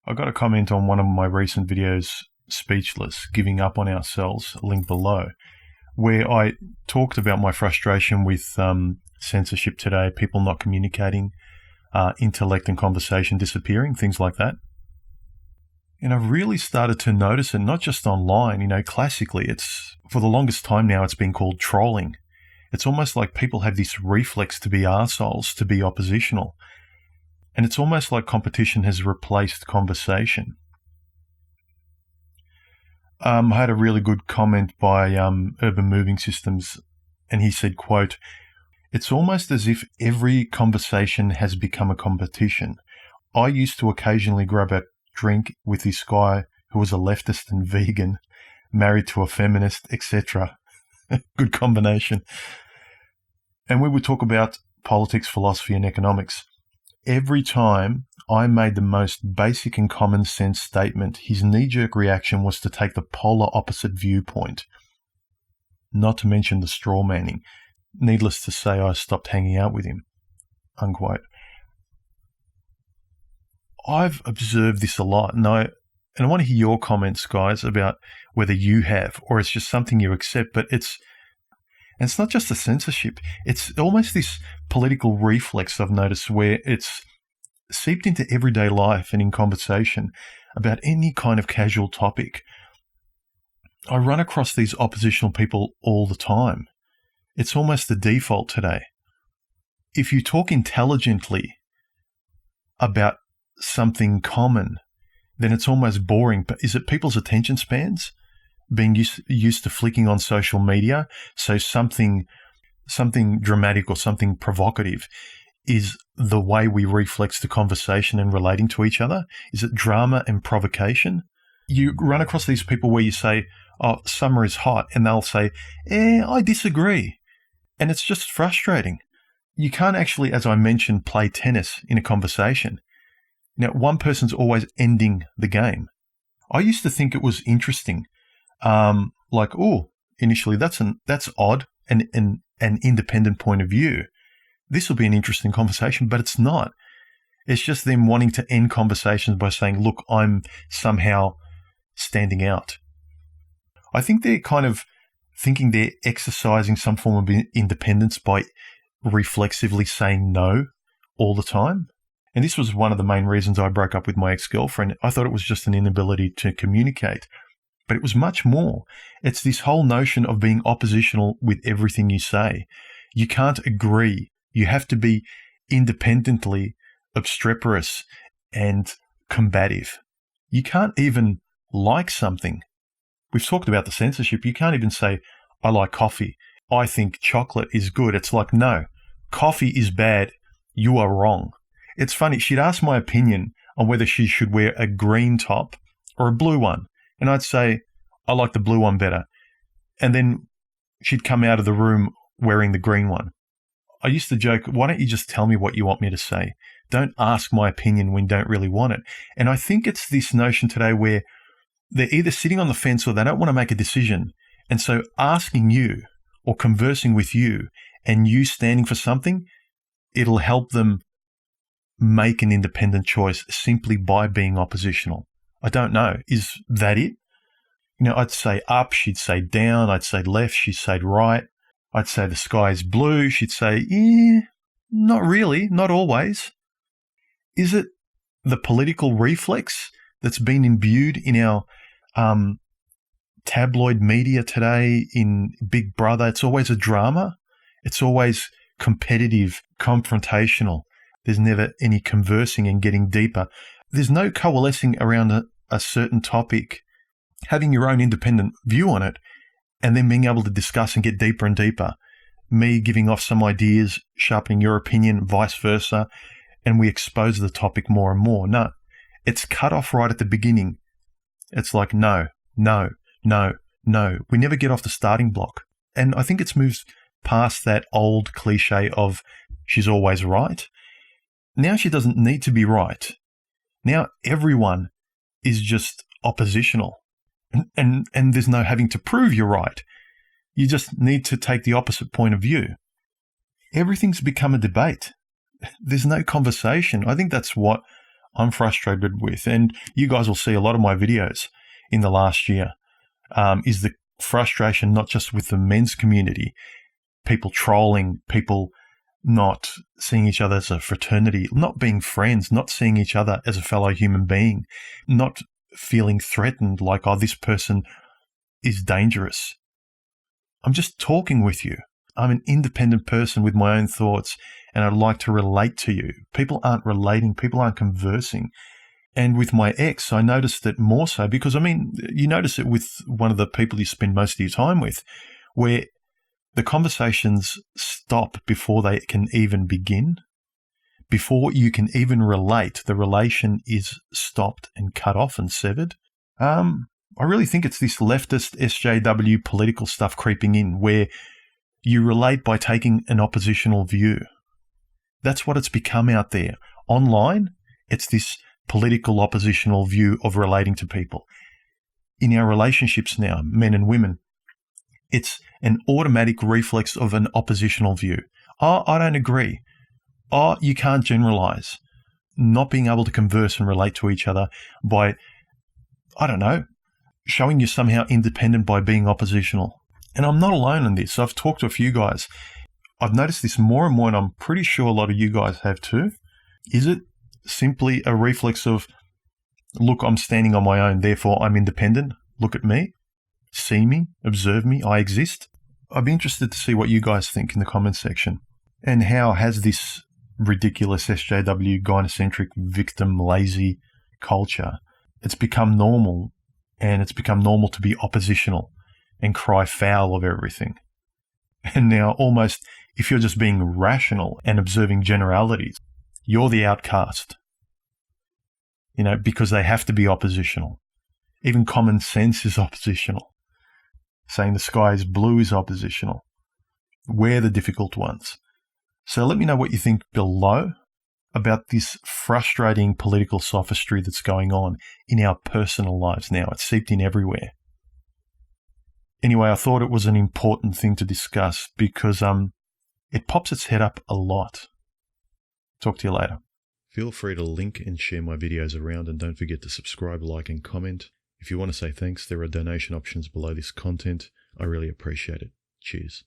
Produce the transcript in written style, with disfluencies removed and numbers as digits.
I got a comment on one of my recent videos, Speechless, Giving Up on Ourselves, link below, where I talked about my frustration with censorship today, people not communicating, intellect and conversation disappearing, things like that. And I've really started to notice it, not just online. Classically, it's for the longest time now, it's been called trolling. It's almost like people have this reflex to be arseholes, to be oppositional. And it's almost like competition has replaced conversation. I had a really good comment by Urban Moving Systems, and he said, quote, "It's almost as if every conversation has become a competition. I used to occasionally grab a drink with this guy who was a leftist and vegan, married to a feminist, etc." Good combination. And we would talk about politics, philosophy, and economics. Every time I made the most basic and common sense statement, his knee-jerk reaction was to take the polar opposite viewpoint, not to mention the straw manning. Needless to say, I stopped hanging out with him, unquote. I've observed this a lot, and I want to hear your comments, guys, about whether you have, or it's just something you accept, but it's not just the censorship. It's almost this political reflex I've noticed where it's seeped into everyday life and in conversation about any kind of casual topic. I run across these oppositional people all the time. It's almost the default today. If you talk intelligently about something common, then it's almost boring. But is it people's attention spans being used to flicking on social media? So something dramatic or something provocative is the way we reflex the conversation and relating to each other? Is it drama and provocation? You run across these people where you say, "Oh, summer is hot," and they'll say, "I disagree." And it's just frustrating. You can't actually, as I mentioned, play tennis in a conversation. Now, one person's always ending the game. I used to think it was interesting. Initially that's odd and an independent point of view. This will be an interesting conversation, but it's not. It's just them wanting to end conversations by saying, "Look, I'm somehow standing out." I think they're kind of thinking they're exercising some form of independence by reflexively saying no all the time. And this was one of the main reasons I broke up with my ex-girlfriend. I thought it was just an inability to communicate. But it was much more. It's this whole notion of being oppositional with everything you say. You can't agree. You have to be independently obstreperous and combative. You can't even like something. We've talked about the censorship. You can't even say, "I like coffee. I think chocolate is good." It's like, no, coffee is bad. You are wrong. It's funny. She'd ask my opinion on whether she should wear a green top or a blue one. And I'd say, "I like the blue one better." And then she'd come out of the room wearing the green one. I used to joke, "Why don't you just tell me what you want me to say? Don't ask my opinion when you don't really want it." And I think it's this notion today where they're either sitting on the fence or they don't want to make a decision. And so asking you or conversing with you and you standing for something, it'll help them make an independent choice simply by being oppositional. I don't know. Is that it? I'd say up, she'd say down. I'd say left, she'd say right. I'd say the sky is blue. She'd say, not really, not always. Is it the political reflex that's been imbued in our tabloid media today, in Big Brother? It's always a drama. It's always competitive, confrontational. There's never any conversing and getting deeper. There's no coalescing around a certain topic, having your own independent view on it, and then being able to discuss and get deeper and deeper. Me giving off some ideas, sharpening your opinion, vice versa, and we expose the topic more and more. No, it's cut off right at the beginning. It's like, no, no, no, no. We never get off the starting block. And I think it's moved past that old cliche of she's always right. Now she doesn't need to be right. Now everyone is just oppositional. And there's no having to prove you're right. You just need to take the opposite point of view. Everything's become a debate. There's no conversation. I think that's what I'm frustrated with, and you guys will see a lot of my videos in the last year, is the frustration not just with the men's community, people trolling, people not seeing each other as a fraternity, not being friends, not seeing each other as a fellow human being, not feeling threatened like, oh, this person is dangerous. I'm just talking with you. I'm an independent person with my own thoughts, and I'd like to relate to you. People aren't relating. People aren't conversing. And with my ex, I noticed that more so because, I mean, you notice it with one of the people you spend most of your time with, where the conversations stop before they can even begin. Before you can even relate, the relation is stopped and cut off and severed. I really think it's this leftist SJW political stuff creeping in where you relate by taking an oppositional view. That's what it's become out there. Online, it's this political oppositional view of relating to people. In our relationships now, men and women, it's an automatic reflex of an oppositional view. Oh, I don't agree. Oh, you can't generalize. Not being able to converse and relate to each other by, I don't know, showing you're somehow independent by being oppositional. And I'm not alone in this. I've talked to a few guys. I've noticed this more and more, and I'm pretty sure a lot of you guys have too. Is it simply a reflex of, look, I'm standing on my own, therefore I'm independent. Look at me, see me, observe me, I exist? I'd be interested to see what you guys think in the comments section. And how has this ridiculous SJW gynocentric victim lazy culture, it's become normal, and it's become normal to be oppositional and cry foul of everything. And now almost, if you're just being rational and observing generalities, you're the outcast. You know, because they have to be oppositional. Even common sense is oppositional. Saying the sky is blue is oppositional. We're the difficult ones. So let me know what you think below about this frustrating political sophistry that's going on in our personal lives now. It's seeped in everywhere. Anyway, I thought it was an important thing to discuss because it pops its head up a lot. Talk to you later. Feel free to link and share my videos around, and don't forget to subscribe, like, and comment. If you want to say thanks, there are donation options below this content. I really appreciate it. Cheers.